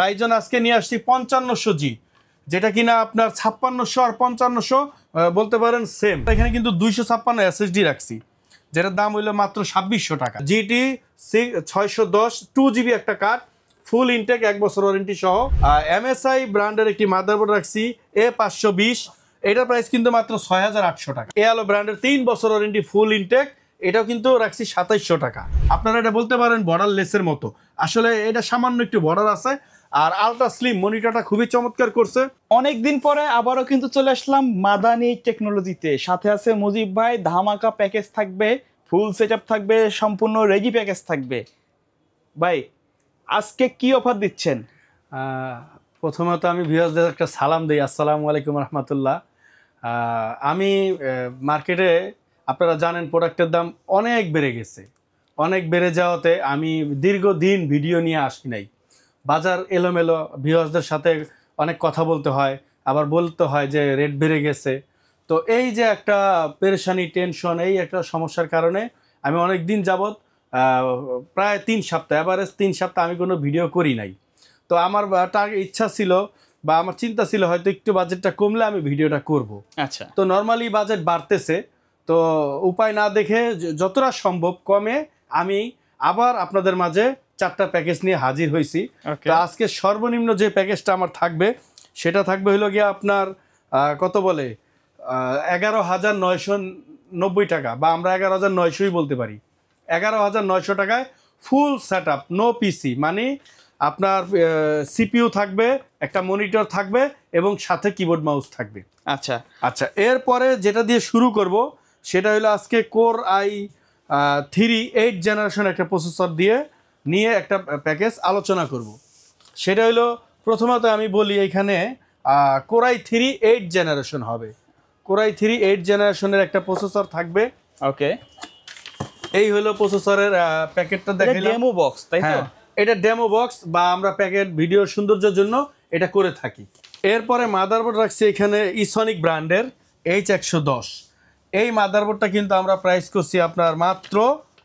Ryzen আজকে নিয়ে আসছি 5500G, যেটা কিনা আপনার 5600 আর 5500 বলতে পারেন সেম। এখানে কিন্তু 256 SSD রাখছি, যেটার দাম হইলো মাত্র 2600 টাকা। GT 610 2GB একটা কার্ড, ফুল ইনটেক 1 বছর ওয়ারেন্টি সহ। MSI ব্র্যান্ডের একটি মাদারবোর্ড রাখছি A520, এটার প্রাইস কিন্তু মাত্র 6800 টাকা। এআলো ব্র্যান্ডের 3 বছর ওয়ারেন্টি ফুল ইনটেক, এটাও কিন্তু রাখছি 2700 টাকা। আপনারা এটা বলতে পারেন বর্ডার লেসের মতো, আসলে এটা সামান্য একটু বর্ডার আছে। আর আলট্রা স্লিম মনিটরটা খুবই চমৎকার করছে। অনেকদিন পরে আবারও কিন্তু চলে আসলাম মাদানি টেকনোলজিতে। সাথে আছে মুজিব ভাই, ধামাকা প্যাকেজ থাকবে, ফুল সেটআপ থাকবে, সম্পূর্ণ রেডি প্যাকেজ থাকবে। ভাই আজকে কি অফার দিচ্ছেন? প্রথমত আমি ভিউয়ারদের একটা সালাম দিই, আসসালামু আলাইকুম রহমতুল্লাহ। আমি মার্কেটে আপনারা জানেন প্রোডাক্টের দাম অনেক বেড়ে গেছে। অনেক বেড়ে যাওয়াতে আমি দীর্ঘদিন ভিডিও নিয়ে আসি নাই। বাজার এলোমেলো, ভিউয়ারদের সাথে অনেক কথা বলতে হয়, আবার বলতে হয় যে রেট বেড়ে গেছে। তো এই যে একটা পেরেশানি, টেনশন, এই একটা সমস্যার কারণে আমি অনেক দিন যাবৎ প্রায় 3 সপ্তাহ, এভারেজ 3 সপ্তাহ আমি কোনো ভিডিও করি নাই। তো আমার ইচ্ছা ছিল বা আমার চিন্তা ছিল হয়তো একটু বাজেটটা কমলে আমি ভিডিওটা করব। আচ্ছা, তো নর্মালি বাজেট বাড়তেছে, তো উপায় না দেখে যতটা সম্ভব কমে আমি আবার আপনাদের মাঝে 4টা প্যাকেজ নিয়ে হাজির হয়েছি। তো আজকে সর্বনিম্ন যে প্যাকেজটা আমার থাকবে সেটা থাকবে হলো গিয়ে আপনার কত বলে 11,990 টাকা, বা আমরা 11,900ই বলতে পারি। 11,900 টাকায় ফুল সেট আপ, নো পিসি, মানে আপনার সিপিইউ থাকবে, একটা মনিটর থাকবে এবং সাথে কিবোর্ড মাউস থাকবে। আচ্ছা আচ্ছা, এরপরে যেটা দিয়ে শুরু করব সেটা হলো আজকে কোর i3 8 জেনারেশন একটা প্রসেসর দিয়ে নিয়ে একটা প্যাকেজ আলোচনা করব। সেটা হলো প্রথমত আমি বলি এখানে কোর i3 8 জেনারেশন হবে। কোর i3 8 জেনারেশনের একটা প্রসেসর থাকবে। ওকে, এই হলো প্রসেসরের প্যাকেটটা দেখাইলাম। ডেমো বক্স, তাই তো? হ্যাঁ, এটা ডেমো বক্স বা আমরা প্যাকেট ভিডিও সৌন্দর্যের জন্য এটা করে থাকি। এরপরে মাদারবোর্ড রাখছি এখানে ইসনিক ব্র্যান্ডের H110। এই মাদারবোর্ডটা কিন্তু আমরা প্রাইস করছি আপনার মাত্র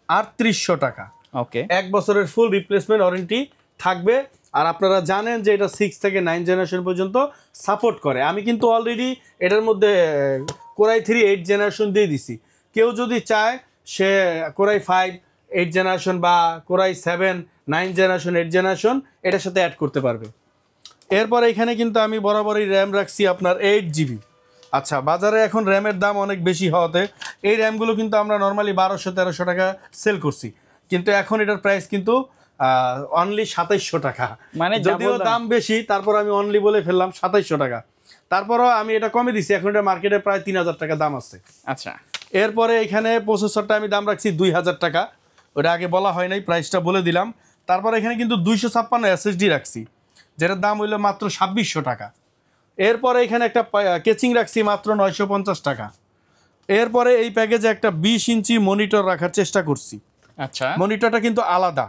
3800 টাকা। ওকে, 1 বছরের ফুল রিপ্লেসমেন্ট ওয়ারেন্টি থাকবে। আর আপনারা জানেন যে এটা 6 থেকে 9 জেনারেশন পর্যন্ত সাপোর্ট করে। আমি কিন্তু অলরেডি এটার মধ্যে কোর i3 8 জেনারেশন দিয়ে দিছি। কেউ যদি চায় সে কোর i5 8 জেনারেশন বা কোর i7 9 জেনারেশন 8 জেনারেশন এটার সাথে অ্যাড করতে পারবে। এরপর এখানে কিন্তু আমি বরাবরই র্যাম রাখছি আপনার 8GB। আচ্ছা, বাজারে এখন র্যামের দাম অনেক বেশি হওয়াতে এই র্যামগুলো কিন্তু আমরা নর্মালি 1200-1300 টাকা সেল করছি, কিন্তু এখন এটার প্রাইস কিন্তু অনলি 2700 টাকা। মানে যদিও দাম বেশি, তারপর আমি অনলি বলে ফেললাম 2700 টাকা। তারপরও আমি এটা কমে দিছি, এখন এটা মার্কেটে প্রায় 3000 টাকা দাম আছে। আচ্ছা, এরপরে এখানে প্রসেসরটা আমি দাম রাখছি 2000 টাকা, ওটা আগে বলা হয় নাই, প্রাইসটা বলে দিলাম। তারপর এখানে কিন্তু 256 SSD রাখছি, যেটার দাম হইলো মাত্র 2600 টাকা। এরপরে এখানে একটা কেচিং রাখছি মাত্র 950 টাকা। এরপরে এই প্যাকেজে একটা 20 ইঞ্চি মনিটর রাখার চেষ্টা করছি। আচ্ছা, মনিটরটা কিন্তু আলাদা।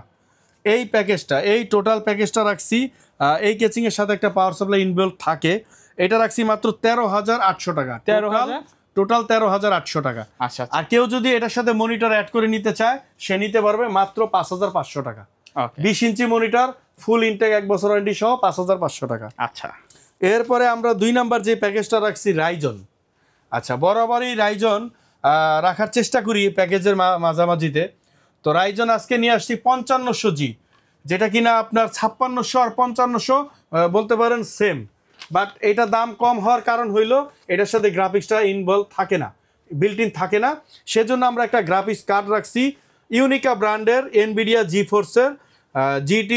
এই প্যাকেজটা, এই টোটাল প্যাকেজটা রাখছি, এই কেচিংয়ের সাথে একটা পাওয়ার সাপ্লাই ইনভলভ থাকে, এটা রাখছি মাত্র 13,800 টাকা। 13,000? টোটাল 13,800 টাকা। আচ্ছা, আর কেউ যদি এটার সাথে মনিটর অ্যাড করে নিতে চায় সে নিতে পারবে মাত্র 5,500 টাকা। 20 ইঞ্চি মনিটর, ফুল ইনটেক 1 বছর ওয়ারেন্টি সহ 5,500 টাকা। আচ্ছা, এরপরে আমরা 2 নাম্বার যে প্যাকেজটা রাখছি রাইজন। আচ্ছা, বরাবরই রাইজন রাখার চেষ্টা করি প্যাকেজের মাঝামাঝিতে। তো রাইজন আজকে নিয়ে আসছি 5500G, যেটা কিনা আপনার 5600 আর 5500 বলতে পারেন সেম, বাট এটা দাম কম হওয়ার কারণ হইল এটার সাথে গ্রাফিক্সটা ইনভলভ থাকে না, বিল্ট ইন থাকে না। সেজন্য আমরা একটা গ্রাফিক্স কার্ড রাখছি ইউনিকা ব্র্যান্ডের এনভিডিয়া জিফোর্সের GT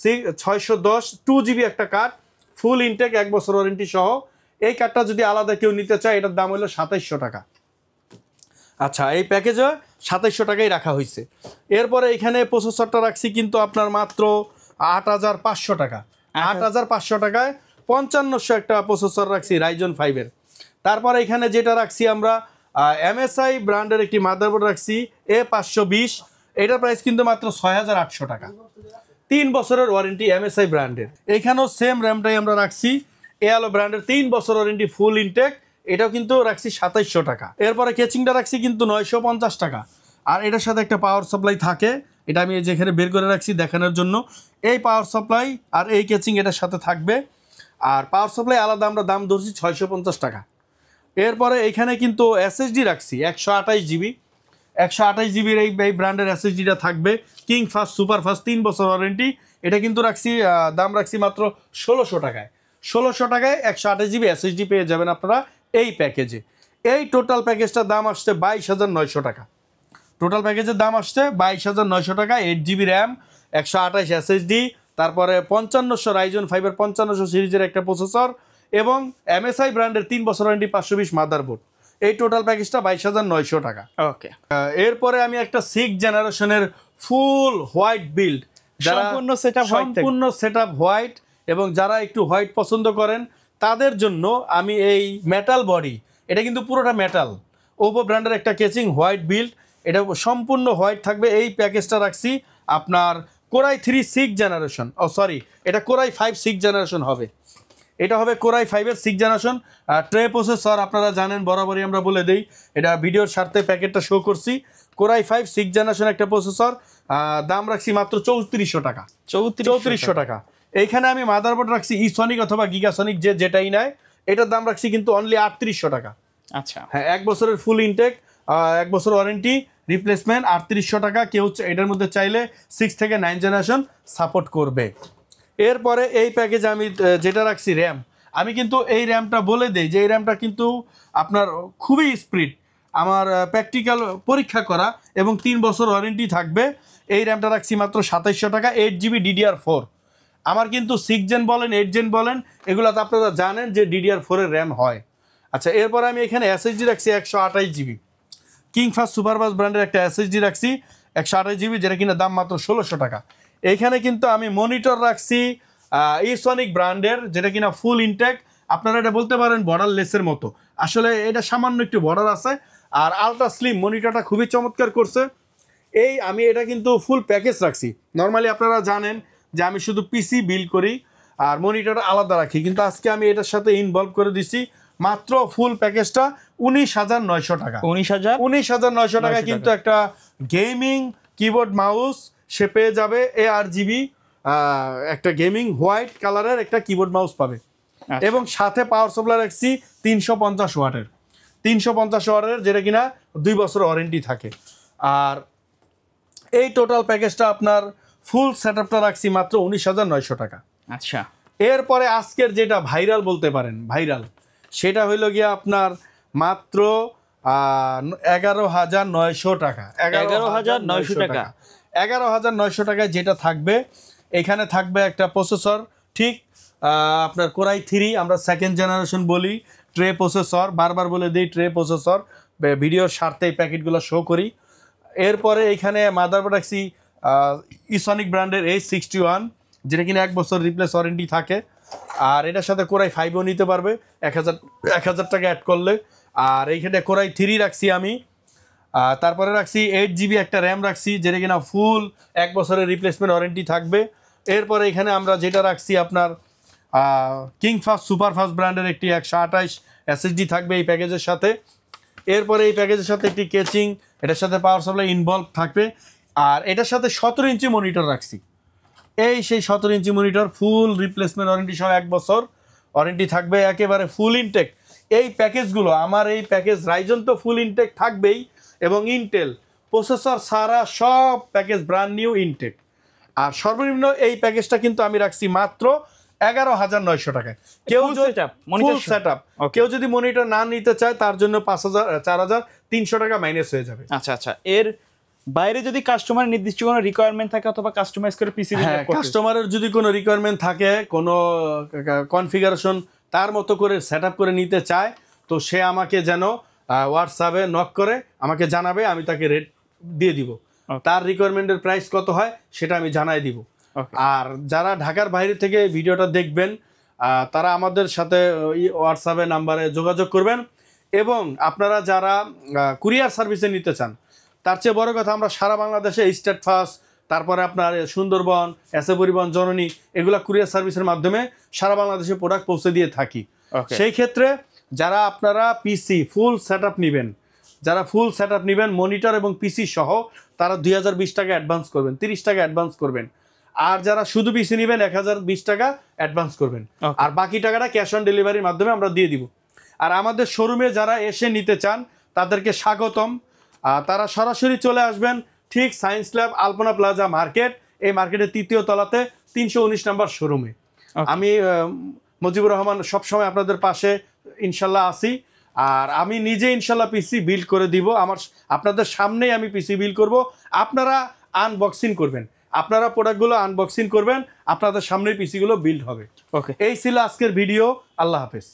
610 2GB একটা কার্ড, ফুল ইনটেক 1 বছর ওয়ারেন্টি সহ। এই কার্ডটা যদি আলাদা কেউ নিতে চায় এটার দাম হলো 2700 টাকা। আচ্ছা, এই প্যাকেজে 2700 টাকাই রাখা হয়েছে। এরপরে এখানে প্রসেসরটা রাখছি কিন্তু আপনার মাত্র 8,500 টাকা। 8,500 টাকায় 5500 একটা প্রসেসর রাখছি রাইজন 5-এর। তারপরে এখানে যেটা রাখছি আমরা MSI ব্র্যান্ডের একটি মাদারবোর্ড রাখছি A520, এটার প্রাইস কিন্তু মাত্র 6,800 টাকা। 3 বছরের ওয়ারেন্টি MSI ব্র্যান্ডের। এখানেও সেম র্যামটাই আমরা রাখছি এআলো ব্র্যান্ডের 3 বছর ওয়ারেন্টি ফুল ইনটেক, এটাও কিন্তু রাখছি 2700 টাকা। এরপরে কেচিংটা রাখছি কিন্তু 950 টাকা। আর এটার সাথে একটা পাওয়ার সাপ্লাই থাকে, এটা আমি যেখানে বের করে রাখছি দেখানোর জন্য। এই পাওয়ার সাপ্লাই আর এই কেচিং এটার সাথে থাকবে। আর পাওয়ার সাপ্লাই আলাদা আমরা দাম ধরছি 650 টাকা। এরপরে এইখানে কিন্তু এসএসডি রাখছি 128 জিবি। 128 জিবির এই ব্র্যান্ডের এসএসডিটা থাকবে। কিং ফাস্ট সুপার ফাস্ট 3 বছর ওয়ারেন্টি। এটা কিন্তু রাখছি দাম রাখছি মাত্র 1600 টাকায়। 1600 টাকায় 128 জিবি এসএসডি পেয়ে যাবেন আপনারা এই প্যাকেজে। এই টোটাল প্যাকেজটার দাম আসছে 22,900 টাকা। টোটাল প্যাকেজের দাম আসছে 22,900 টাকা। 8 জিবি র্যাম, 128 এসএসডি, তারপরে 5500 রাইজন 5 5500 সিরিজের একটা প্রসেসর এবং এমএসআই ব্র্যান্ডের 3 বছর ওয়ারেন্টি 520 মাদারবোর্ড। এই টোটাল প্যাকেজটা 22,900 টাকা। ওকে, এরপরে আমি একটা 6 জেনারেশনের ফুল হোয়াইট বিল্ড, যারা সম্পূর্ণ সেটআপ হোয়াইট এবং যারা একটু হোয়াইট পছন্দ করেন তাদের জন্য আমি এই মেটাল বডি, এটা কিন্তু পুরোটা মেটাল, ওপো ব্র্যান্ডের একটা কেচিং হোয়াইট বিল্ড, এটা সম্পূর্ণ হোয়াইট থাকবে। এই প্যাকেজটা রাখছি আপনার কোরাই 3 6 জেনারেশন, এটা কোরাই 5 6 জেনারেশন হবে। এটা হবে কোরাই 5-এর 6 জেনারেশন। ট্রে প্রসেসর আপনারা জানেন, বরাবরই আমরা বলে দেই, এটা ভিডিওর স্বার্থে প্যাকেটটা শো করছি। কোরাই 5 6 জেনারেশন একটা প্রসেসর, দাম রাখছি মাত্র 3400 টাকা। 3400 টাকা। এইখানে আমি মাদারবোর্ড রাখছি ইসনিক অথবা গিগাসনিক, যেটাই নেয়, এটার দাম রাখছি কিন্তু অনলি 3800 টাকা। আচ্ছা, হ্যাঁ, 1 বছরের ফুল ইনটেক, 1 বছর ওয়ারেন্টি, রিপ্লেসমেন্ট 3800 টাকা। কেউ এটার মধ্যে চাইলে 6 থেকে 9 জেনারেশন সাপোর্ট করবে। এরপরে এই প্যাকেজে আমি যেটা রাখছি র্যাম, আমি কিন্তু এই র্যামটা বলে দেই যে এই র্যামটা কিন্তু আপনার খুবই স্পিড, আমার প্র্যাকটিক্যাল পরীক্ষা করা এবং 3 বছর ওয়ারেন্টি থাকবে। এই র্যামটা রাখছি মাত্র 2700 টাকা। 8 জিবি DDR4। আমার কিন্তু 6 জেন বলেন 8 জেন বলেন, এগুলো তো আপনারা জানেন যে DDR4 এর র্যাম হয়। আচ্ছা, এরপরে আমি এখানে এসএসডি রাখছি 128 জিবি। কিং ফাস্ট সুপারফাস্ট ব্র্যান্ডের একটা এসএসডি রাখছি 128 জিবি, যেটা কিনা দাম মাত্র 1600 টাকা। এইখানে কিন্তু আমি মনিটর রাখছি ইসনিক ব্র্যান্ডের, যেটা কিনা ফুল ইনটেক। আপনারা এটা বলতে পারেন বর্ডারলেসের মতো, আসলে এটা সামান্য একটু বর্ডার আছে। আর আলট্রা স্লিম মনিটরটা খুবই চমৎকার করছে। আমি এটা কিন্তু ফুল প্যাকেজ রাখছি। নর্মালি আপনারা জানেন যে আমি শুধু পিসি বিল করি আর মনিটর আলাদা রাখি, কিন্তু আজকে আমি এটার সাথে ইনভলভ করে দিছি। মাত্র ফুল প্যাকেজটা 19,900 টাকা। 19,900 টাকা কিন্তু একটা গেমিং কিবোর্ড মাউস সে পেয়ে যাবে। ARGB একটা গেমিং হোয়াইট কালারের একটা কিবোর্ড মাউস পাবে। এবং সাথে পাওয়ার সাপ্লাই রাখছি 350 ওয়াটের, 350 ওয়াটের, যেটা কিনা 2 বছর ওয়ারেন্টি থাকে। আর এই টোটাল প্যাকেজটা আপনার ফুল সেটআপটা রাখছি মাত্র 19,900 টাকা। আচ্ছা, এরপরে আজকের যেটা ভাইরাল বলতে পারেন, ভাইরাল, সেটা হইল গিয়ে আপনার মাত্র 11,900 টাকা। 11,900 টাকা। 11,900 টাকায় যেটা থাকবে, এখানে থাকবে একটা প্রসেসর, ঠিক আপনার কোরাই 3, আমরা 2nd জেনারেশন বলি, ট্রে প্রসেসর, বারবার বলে দিই ট্রে প্রসেসর, ভিডিওর স্বার্থে এই প্যাকেটগুলো শো করি। এরপরে এখানে মাদারবোর্ড রাখছি ইসনিক ব্র্যান্ডের A61, যেটা কিনা 1 বছর রিপ্লেস ওয়ারেন্টি থাকে। আর এটার সাথে কোরাই 5ও নিতে পারবে 1000 টাকা অ্যাড করলে। আর এইখানে কোরাই 3 রাখছি আমি। তারপরে রাখছি 8 জিবি একটা র্যাম রাখছি, যেটা কিনা ফুল 1 বছরের রিপ্লেসমেন্ট ওয়ারেন্টি থাকবে। এরপরে এখানে আমরা যেটা রাখছি আপনার কিং ফাস্ট সুপারফাস্ট ব্র্যান্ডের একটি 128 এসএসডি থাকবে এই প্যাকেজের সাথে। এরপরে এই প্যাকেজের সাথে একটি কেচিং, এটার সাথে পাওয়ার সাপ্লাই ইনভলভ থাকবে। আর এটার সাথে 17 ইঞ্চি মনিটর রাখছি। সেই 17 ইঞ্চি মনিটর, ফুল রিপ্লেসমেন্ট ওয়ারেন্টি সহ 1 বছর ওয়ারেন্টি থাকবে, একেবারে ফুল ইনটেক। এই প্যাকেজগুলো, আমার এই প্যাকেজ রাইজন তো ফুল ইনটেক থাকবেই, এবং ইন্টেল প্রসেসর সারা সব প্যাকেজ ব্র্যান্ড নিউ ইনটেক। আর সর্বনিম্ন এই প্যাকেজটা কিন্তু আমি রাখছি মাত্র 11,900 টাকায়। কেউ যদি মনিটর না নিতে চায় তার জন্য 4,300 টাকা মাইনাস হয়ে যাবে। আচ্ছা আচ্ছা, এর বাইরে যদি কাস্টমার নির্দিষ্ট কোনো রিকোয়ারমেন্ট থাকে অথবা কাস্টমাইজ করে পিসি, কাস্টমারের যদি কোনো রিকোয়ারমেন্ট থাকে, কোনো কনফিগারেশন তার মতো করে সেটআপ করে নিতে চায়, তো সে আমাকে যেন হোয়াটসঅ্যাপে নক করে আমাকে জানাবে, আমি তাকে রেট দিয়ে দিব। তার রিকোয়ারমেন্টের প্রাইস কত হয় সেটা আমি জানাই দিব। আর যারা ঢাকার বাইরে থেকে ভিডিওটা দেখবেন, তারা আমাদের সাথে হোয়াটসঅ্যাপে নাম্বারে যোগাযোগ করবেন। এবং আপনারা যারা কুরিয়ার সার্ভিসে নিতে চান, তার চেয়ে বড় কথা, আমরা সারা বাংলাদেশে স্টেট ফাস্ট, তারপরে আপনার সুন্দরবন, এসএ পরিবহন, জননী, এগুলা কুরিয়ার সার্ভিসের মাধ্যমে সারা বাংলাদেশে প্রোডাক্ট পৌঁছে দিয়ে থাকি। সেই ক্ষেত্রে যারা আপনারা পিসি ফুল সেটআপ নেবেন, যারা ফুল সেট আপ নেবেন মনিটর এবং পিসি সহ তারা 2020 টাকা অ্যাডভান্স করবেন, 30 টাকা অ্যাডভান্স করবেন। আর যারা শুধু পিসি নেবেন 1020 টাকা অ্যাডভান্স করবেন। Okay. আর বাকি টাকাটা ক্যাশ অন ডেলিভারির মাধ্যমে আমরা দিয়ে দিব। আর আমাদের শোরুমে যারা এসে নিতে চান তাদেরকে স্বাগতম। তারা সরাসরি চলে আসবেন ঠিক সায়েন্স ল্যাব আলপনা প্লাজা মার্কেট, এই মার্কেটের 3য় তলাতে 319 নম্বর শোরুমে। আমি মুজিবুর রহমান সবসময় আপনাদের পাশে ইনশাল্লাহ আসি। আর আমি নিজে ইনশাল্লাহ পিসি বিল্ড করে দিব, আপনাদের সামনেই আমি পিসি বিল্ড করব, আপনারা আনবক্সিং করবেন, আপনারা প্রোডাক্টগুলো আনবক্সিং করবেন, আপনাদের সামনেই পিসিগুলো বিল্ড হবে। ওকে, এই ছিল আজকের ভিডিও। আল্লাহ হাফেজ।